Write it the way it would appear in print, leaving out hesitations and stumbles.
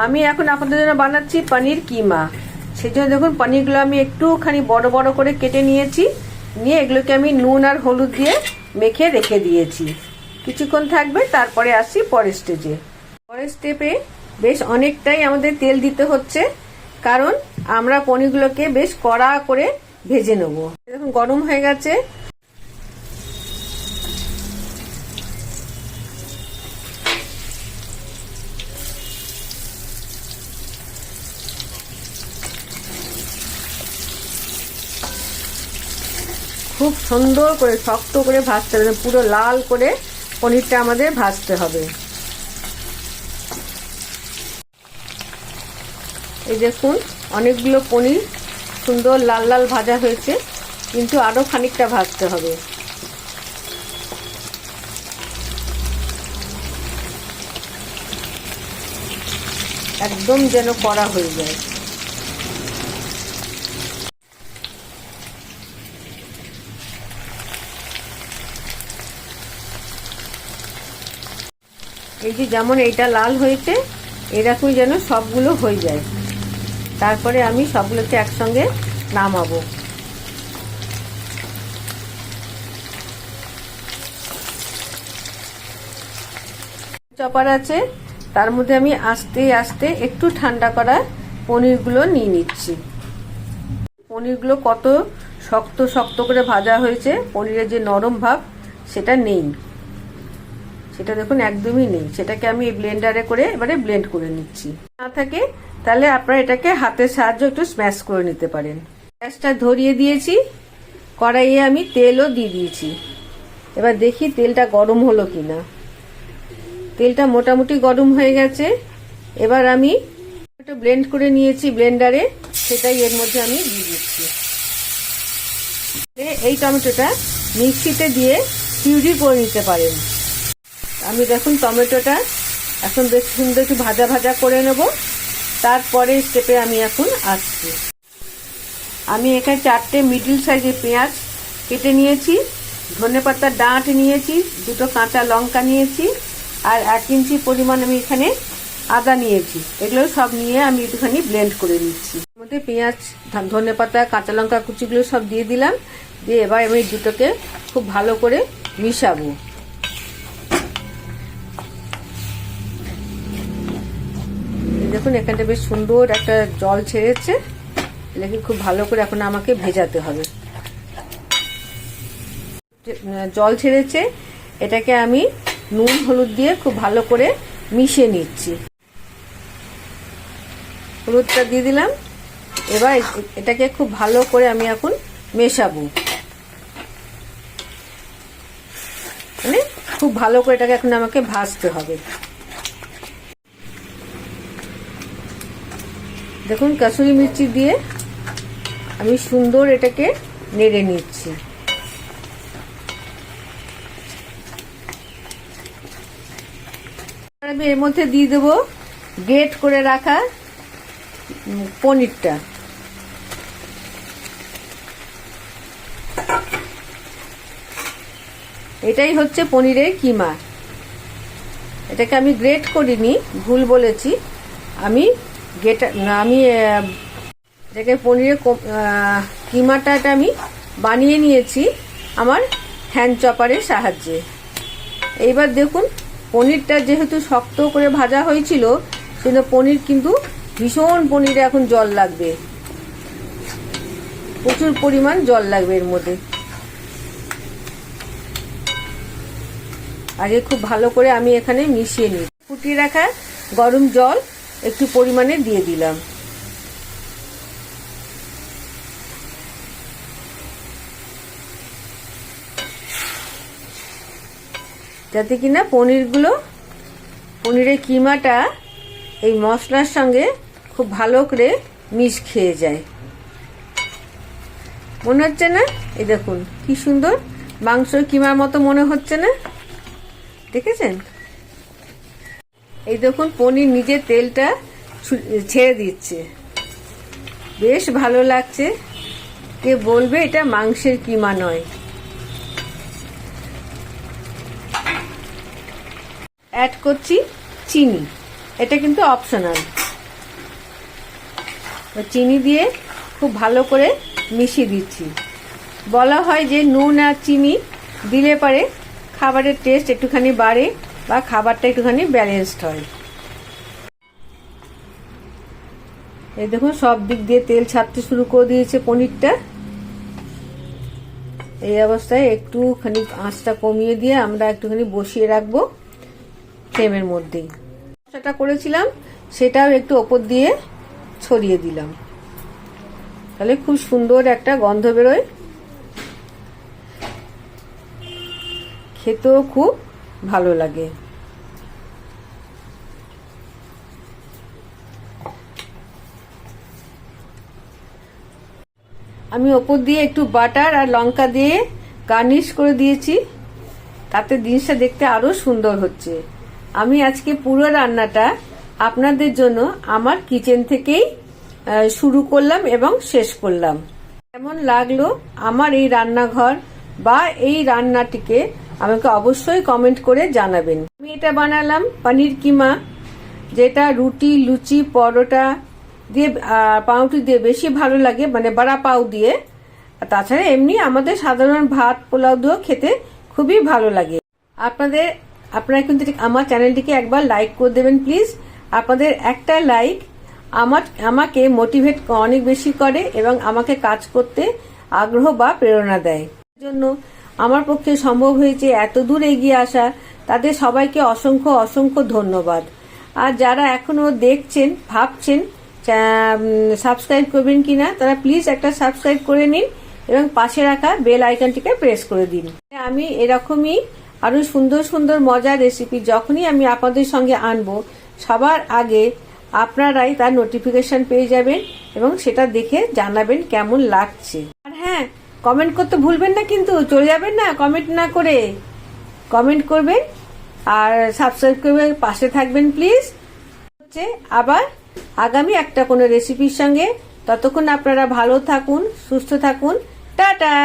আমি এখন আপনাদের জন্য বানাচ্ছি পনির কিমা। সেজন্য দেখুন পনিরগুলো আমি একটুখানি বড় বড় করে কেটে নিয়েছি, নিয়ে এগুলোকে আমি নুন আর হলুদ দিয়ে মেখে রেখে দিয়েছি। কিছুক্ষণ থাকবে, তারপরে আসছি পরের স্টেজে। পরের স্টেপে বেশ অনেকটাই আমাদের তেল দিতে হচ্ছে, কারণ আমরা পনিরগুলোকে বেশ কড়া করে ভেজে নেব। দেখুন গরম হয়ে গেছে। খুব সুন্দর করে শক্ত করে ভাজতে হবে, পুরো লাল করে পনিরটা আমাদের ভাজতে হবে। এই দেখুন অনেকগুলো পনির সুন্দর লাল লাল ভাজা হয়েছে, কিন্তু আরো খানিকটা ভাজতে হবে। একদম যেন কড়া হয়ে যায়। এই যে যেমন এইটা লাল হয়েছে, এরকমই যেন সবগুলো হয়ে যায়। তারপরে আমি সবগুলোকে একসঙ্গে নামাবো। চপার আছে, তার মধ্যে আমি আস্তে আস্তে একটু ঠান্ডা করা পনিরগুলো নিয়ে নিচ্ছি। পনিরগুলো কত শক্ত শক্ত করে ভাজা হয়েছে, পনিরের যে নরম ভাব সেটা নেই, সেটা দেখুন একদমই নেই। সেটাকে আমি ব্লেন্ডারে করে এবারে ব্লেন্ড করে নিচ্ছি। না থাকে তাহলে আপনারা এটাকে হাতের সাহায্যে একটু স্ম্যাশ করে নিতে পারেন। গ্যাসটা ধরিয়ে দিয়েছি, কড়াইয়ে আমি তেলও দিয়ে দিয়েছি। এবার দেখি তেলটা গরম হলো কিনা। তেলটা মোটামুটি গরম হয়ে গেছে। এবার আমি একটু ব্লেন্ড করে নিয়েছি ব্লেন্ডারে, সেটাই এর মধ্যে আমি দিয়ে দিচ্ছি। এই টমেটোটা মিক্সিতে দিয়ে পিউরি করে নিতে পারেন। আমি দেখুন টমেটোটা এখন বেশ সুন্দর একটু ভাজা ভাজা করে নেব। তারপরে স্টেপে আমি এখন আসছি। আমি এখানে 4টে মিডল সাইজের পেঁয়াজ কেটে নিয়েছি, ধনেপাতার ডাঁট নিয়েছি, 2টো কাঁচা লঙ্কা নিয়েছি, আর 1 ইঞ্চি পরিমাণ আমি এখানে আদা নিয়েছি। এগুলো সব নিয়ে আমি একটুখানি ব্লেন্ড করে নিচ্ছি। এর মধ্যে পেঁয়াজ, ধনেপাতা, কাঁচা লঙ্কা কুচিগুলো সব দিয়ে দিলাম। দিয়ে এবার আমি দুটোকে খুব ভালো করে মিশাবো। দেখুন এখানটা বেশ সুন্দর একটা জল ছেড়েছে, এটাকে খুব ভালো করে এখন আমাকে ভেজাতে হবে। জল ছেড়েছে, এটাকে আমি নুন হলুদ দিয়ে খুব ভালো করে মিশিয়ে নিচ্ছি। হলুদটা দিয়ে দিলাম। এবার এটাকে খুব ভালো করে আমি এখন মেশাবো, মানে খুব ভালো করে এটাকে এখন আমাকে ভাজতে হবে। দেখুন কাসুরি মির্চি দিয়ে আমি সুন্দর এটাকে নেড়ে নিচ্ছি। আমি এর মধ্যে দিয়ে দেবো গ্রেট করে রাখা পনিরটা। এটাই হচ্ছে পনিরের কিমা। এটাকে আমি গ্রেট করিনি, ভুল বলেছি। আমি এটাকে পনিরের কিমাটা আমি বানিয়ে নিয়েছি আমার হ্যান্ড চপারের সাহায্যে। এইবার দেখুন পনিরটা যেহেতু শক্ত করে ভাজা হয়েছিল, সেজন্য পনির কিন্তু ভীষণ, পনিরে এখন জল লাগবে, প্রচুর পরিমাণ জল লাগবে এর মধ্যে। আগে খুব ভালো করে আমি এখানে মিশিয়ে নিই। ফুটিয়ে রাখা গরম জল একটু পরিমাণে দিয়ে দিলাম। যাতে কিনা পনিরের কিমাটা এই মশলার সঙ্গে খুব ভালো করে মিশ খেয়ে যায়। মনে হচ্ছে না? এই দেখুন কি সুন্দর মাংসের কিমার মতো মনে হচ্ছে না? দেখেছেন? এই দেখুন পনির নিজে তেলটা ছেড়ে দিচ্ছে, বেশ ভালো লাগছে। কে বলবে এটা মাংসের কিমা নয়। অ্যাড করছি চিনি, এটা কিন্তু অপশনাল। চিনি দিয়ে খুব ভালো করে মিশিয়ে দিচ্ছি। বলা হয় যে নুন আর চিনি দিলে পরে খাবারের টেস্ট একটুখানি বাড়ে বা খাবারটা একটুখানি ব্যালেন্সড হয়। এই দেখুন সব দিক দিয়ে তেল ছাড়তে শুরু করে দিয়েছে পনিরটা। এই অবস্থায় একটুখানি আঁচটা কমিয়ে দিয়ে আমরা একটুখানি বসিয়ে রাখবো ফ্লেমের মধ্যেই। মশলাটা করেছিলাম সেটাও একটু ওপর দিয়ে ছড়িয়ে দিলাম, তাহলে খুব সুন্দর একটা গন্ধ বেরোয়, খেতেও খুব ভালো লাগে। আমি ওপর দিয়ে একটু বাটার আর লঙ্কা দিয়ে গার্নিশ করে দিয়েছি, তাতে জিনিসটা দেখতে আরো সুন্দর হচ্ছে। আমি আজকে পুরো রান্নাটা আপনাদের জন্য আমার কিচেন থেকেই শুরু করলাম এবং শেষ করলাম। কেমন লাগলো আমার এই রান্নাঘর বা এই রান্নাটিকে আমাকে অবশ্যই কমেন্ট করে জানাবেন। আমি এটা বানালাম পনির কিমা, যেটা রুটি, লুচি, পরোটা দিয়ে পাউরুটি দিয়ে বেশি ভালো লাগে, মানে বড়া পাউ দিয়ে। তাছাড়া এমনি আমাদের সাধারণ ভাত পোলাও দিয়েও খেতে খুবই ভালো লাগে। আপনারা কিন্তু আমার চ্যানেলটিকে একবার লাইক করে দেবেন প্লিজ। আপনাদের একটা লাইক আমাকে মোটিভেট অনেক বেশি করে এবং আমাকে কাজ করতে আগ্রহ বা প্রেরণা দেয়। এর জন্য আমার পক্ষে সম্ভব হয়েছে এত দূর এগিয়ে আসা, তাদের সবাইকে অসংখ্য অসংখ্য ধন্যবাদ। আর যারা এখনো দেখছেন, ভাবছেন সাবস্ক্রাইব করবেন কিনা, তারা প্লিজ একটা সাবস্ক্রাইব করে নিন এবং পাশে রাখা বেল আইকনটিকে প্রেস করে দিন। আমি এরকমই আরো সুন্দর সুন্দর মজার রেসিপি যখনই আমি আপনাদের সঙ্গে আনবো, সবার আগে আপনারাই তার নোটিফিকেশন পেয়ে যাবেন এবং সেটা দেখে জানাবেন কেমন লাগছে। আর হ্যাঁ, কমেন্ট করতে ভুলবেন না, কিন্তু চলে যাবেন না কমেন্ট না করে। কমেন্ট করবেন আর সাবস্ক্রাইব করবেন, পাশে থাকবেন প্লিজ। হচ্ছে আবার আগামী একটা কোনো রেসিপির সঙ্গে। ততক্ষণ আপনারা ভালো থাকুন, সুস্থ থাকুন, টাটা।